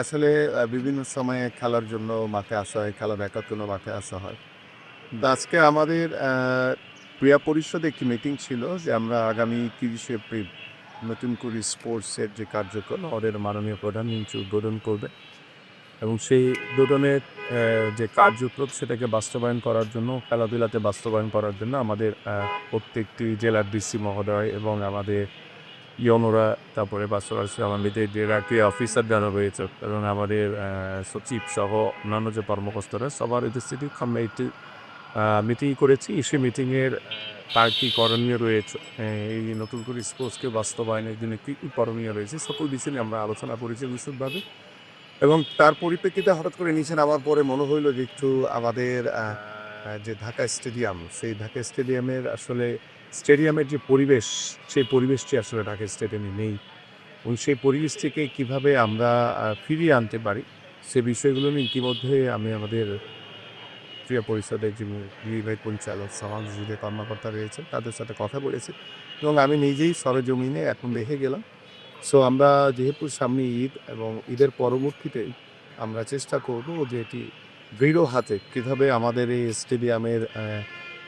আসলে বিভিন্ন সময়ে খেলার জন্য মাঠে আসা হয়, খেলা দেখার জন্য মাঠে আসা হয়। তো আজকে আমাদের ক্রীড়া পরিষদে একটি মিটিং ছিল যে আমরা আগামী ৩০শে এপ্রিল নতুন করে স্পোর্টসের যে কার্যক্রম আমাদের মাননীয় প্রধানমন্ত্রী উদ্বোধন করবে এবং সেই উদ্বোধনের যে কার্যক্রম সেটাকে বাস্তবায়ন করার জন্য, খেলাধুলাতে বাস্তবায়ন করার জন্য আমাদের প্রত্যেকটি জেলার ডিসি মহোদয় এবং আমাদের ইয়নোরা, তারপরে পাশাপাশি আমাদের যে ক্রীড়া অফিসার যারা রয়েছে এবং আমাদের সচিব সহ অন্যান্য যে কর্মকর্তারা সবার উপস্থিতি আমরা একটি মিটিং করেছি। সেই মিটিংয়ের তার কী করণীয় রয়েছে, এই নতুন করে স্পোর্টসকে বাস্তবায়নের জন্য কী কী করণীয় রয়েছে সকল বিষয় নিয়ে আমরা আলোচনা করেছি বিশদভাবে। এবং তার পরিপ্রেক্ষিতে হঠাৎ করে নিচে নামার পরে মনে হইল যে একটু আমাদের যে ঢাকা স্টেডিয়াম, সেই ঢাকা স্টেডিয়ামের আসলে স্টেডিয়ামের যে পরিবেশ, সেই পরিবেশটি আসলে ঢাকা স্টেডিয়ামে নেই এবং সেই পরিবেশটিকে কীভাবে আমরা ফিরিয়ে আনতে পারি, সে বিষয়গুলো নিয়ে ইতিমধ্যে আমি আমাদের ক্রীড়া পরিষদের যে নির্বাহী পরিচালক সমাজের যে কর্মকর্তা রয়েছে তাদের সাথে কথা বলেছি এবং আমি নিজেই সরেজমিনে এখন দেখে গেলাম। সো আমরা যেহেতু সামনে ঈদ এবং ঈদের পরবর্তীতে আমরা চেষ্টা করব যে এটি দৃঢ় হাতে কীভাবে আমাদের এই স্টেডিয়ামের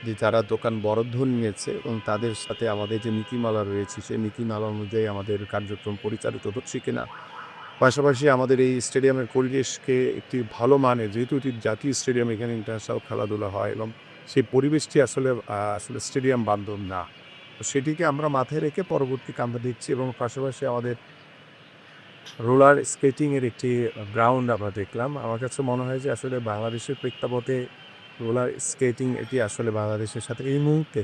যে যারা দোকান বরাদ্দ নিয়েছে এবং তাদের সাথে আমাদের যে নীতিমালা রয়েছে সেই নীতিমালা অনুযায়ী আমাদের কার্যক্রম পরিচালিত হচ্ছে কিনা, পাশাপাশি আমাদের এই স্টেডিয়ামের পরিবেশকে একটি ভালো মানের, যেহেতু এটি জাতীয় স্টেডিয়াম, এখানে ইন্টারন্যাশনাল খেলাধুলা হয় এবং সেই পরিবেশটি আসলে স্টেডিয়াম বান্ধব না। তো সেটিকে আমরা মাথায় রেখে পরবর্তীতে আমরা দেখছি এবং পাশাপাশি আমাদের রোলার স্কেটিংয়ের একটি গ্রাউন্ড আমরা দেখলাম। আমার কাছে মনে হয় যে আসলে বাংলাদেশের প্রেক্ষাপটে রোলার স্কেটিং এটি আসলে বাংলাদেশের সাথে এই মুহূর্তে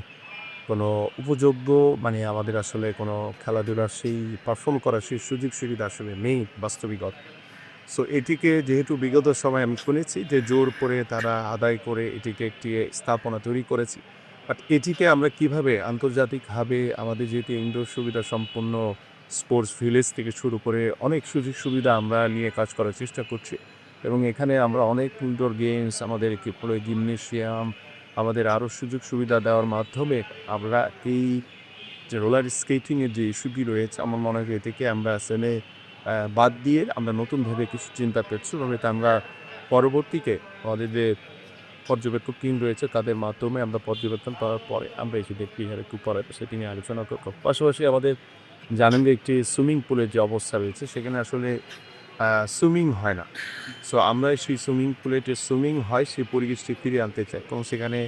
কোনো উপযোগ্য, মানে আমাদের আসলে কোনো খেলাধুলার সেই পারফর্ম করার সেই সুযোগ সুবিধা আসলে নেই বাস্তবিকতা। সো এটিকে যেহেতু বিগত সময়ে আমি শুনেছি যে জোর করে তারা আদায় করে এটিকে একটি স্থাপনা তৈরি করেছি। বাট এটিকে আমরা কিভাবে আন্তর্জাতিকভাবে আমাদের যেহেতু ইনডোর সুবিধা সম্পন্ন স্পোর্টস ভিলেজ থেকে শুরু করে অনেক সুযোগ সুবিধা আমরা নিয়ে কাজ করার চেষ্টা করছি এবং এখানে আমরা অনেক ইনডোর গেমস, আমাদের কি বলে জিমনেশিয়াম, আমাদের আরও সুযোগ সুবিধা দেওয়ার মাধ্যমে আমরা এই যে রোলার স্কেটিংয়ের যে ইস্যুটি রয়েছে আমার মনে হয় এটিকে আমরা আসলে বাদ দিয়ে আমরা নতুনভাবে কিছু চিন্তা করছি এবং এটা আমরা পরবর্তীতে আমাদের যে পর্যবেক্ষক টিম রয়েছে তাদের মাধ্যমে আমরা পর্যবেক্ষণ করার পরে আমরা এসে দেখি একটু পরে সেটি নিয়ে আলোচনা করব। পাশাপাশি আমাদের জানেন যে একটি সুইমিং পুলের যে অবস্থা রয়েছে সেখানে আসলে সুইমিং হয় না। সো আমরা সেই সুইমিং পুলে যে সুইমিং হয় সেই পরিবেশটি ফিরিয়ে আনতে চাই এবং সেখানে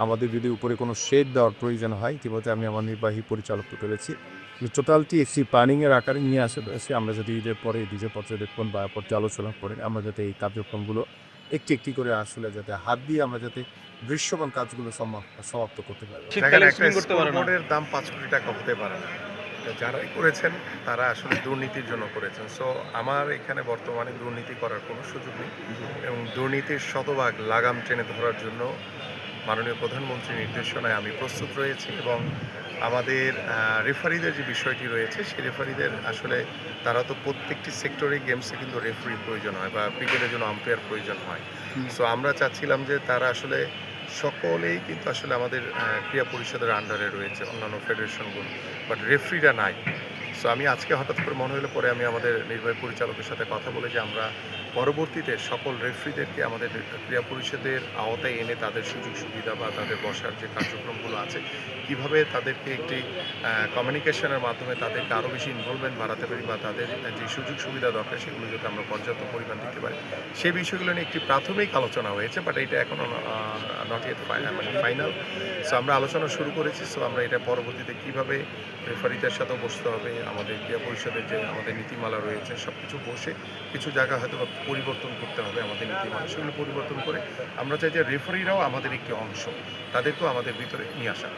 আমাদের যদি উপরে কোনো শেড দেওয়ার প্রয়োজন হয়, ইতিমধ্যে আমি আমার নির্বাহী পরিচালককে বলেছি টোটালটি একটি প্ল্যানিংয়ের আকারে নিয়ে আসে আমরা যাতে ঈদের পরে নিজের পর্যবেক্ষণ বা পর্যালোচনা করে আমরা যাতে এই কার্যক্রমগুলো একটি একটি করে আসলে যাতে হাত দিয়ে আমরা যাতে দৃশ্যমান কাজগুলো সমাপ্ত করতে পারি। দেখেন, একটা স্কোরবোর্ডের দাম ৫ কোটি টাকা হতে পারে না। যারাই করেছেন তারা আসলে দুর্নীতির জন্য করেছেন। সো আমার এখানে বর্তমানে দুর্নীতি করার কোনো সুযোগ নেই এবং দুর্নীতির শতভাগ লাগাম টেনে ধরার জন্য মাননীয় প্রধানমন্ত্রীর নির্দেশনায় আমি প্রস্তুত রয়েছি এবং আমাদের রেফারিদের যে বিষয়টি রয়েছে সেই রেফারিদের আসলে তারা তো প্রত্যেকটি সেক্টরে গেমসে কিন্তু রেফারির প্রয়োজন হয় বা ক্রিকেটের জন্য আম্পায়ার প্রয়োজন হয়। সো আমরা চাচ্ছিলাম যে তারা আসলে সকলেই কিন্তু আসলে আমাদের ক্রীড়া পরিষদের আন্ডারে রয়েছে, অন্যান্য ফেডারেশনগুলো, বাট রেফারিরা নাই। সো আমি আজকে হঠাৎ করে মনে হলে পরে আমি আমাদের নির্বাহী পরিচালকের সাথে কথা বলে যে আমরা পরবর্তীতে সকল রেফারিদেরকে আমাদের ক্রীড়া পরিষদের আওতায় এনে তাদের সুযোগ সুবিধা বা তাদের বসার যে কার্যক্রমগুলো আছে কীভাবে তাদেরকে একটি কমিউনিকেশনের মাধ্যমে তাদেরকে আরও বেশি ইনভলভমেন্ট বাড়াতে পারি বা তাদের যে সুযোগ সুবিধা দরকার সেগুলো যাতে আমরা পর্যাপ্ত পরিমাণ দিতে পারি সেই বিষয়গুলো নিয়ে একটি প্রাথমিক আলোচনা হয়েছে, বাট এটা এখনও নট ইয়েট মানে ফাইনাল। সো আমরা আলোচনা শুরু করেছি। সো আমরা এটা পরবর্তীতে কীভাবে রেফারিদের সাথেও বসতে হবে, আমাদের ক্রীড়া পরিষদের যে আমাদের নীতিমালা রয়েছে সব কিছু বসে কিছু জায়গা হয়তো পরিবর্তন করতে হবে আমাদের নীতিমালা, সেগুলো পরিবর্তন করে আমরা চাই যে রেফারিরাও আমাদের একটি অংশ, তাদেরকেও আমাদের ভিতরে নিয়ে আসা।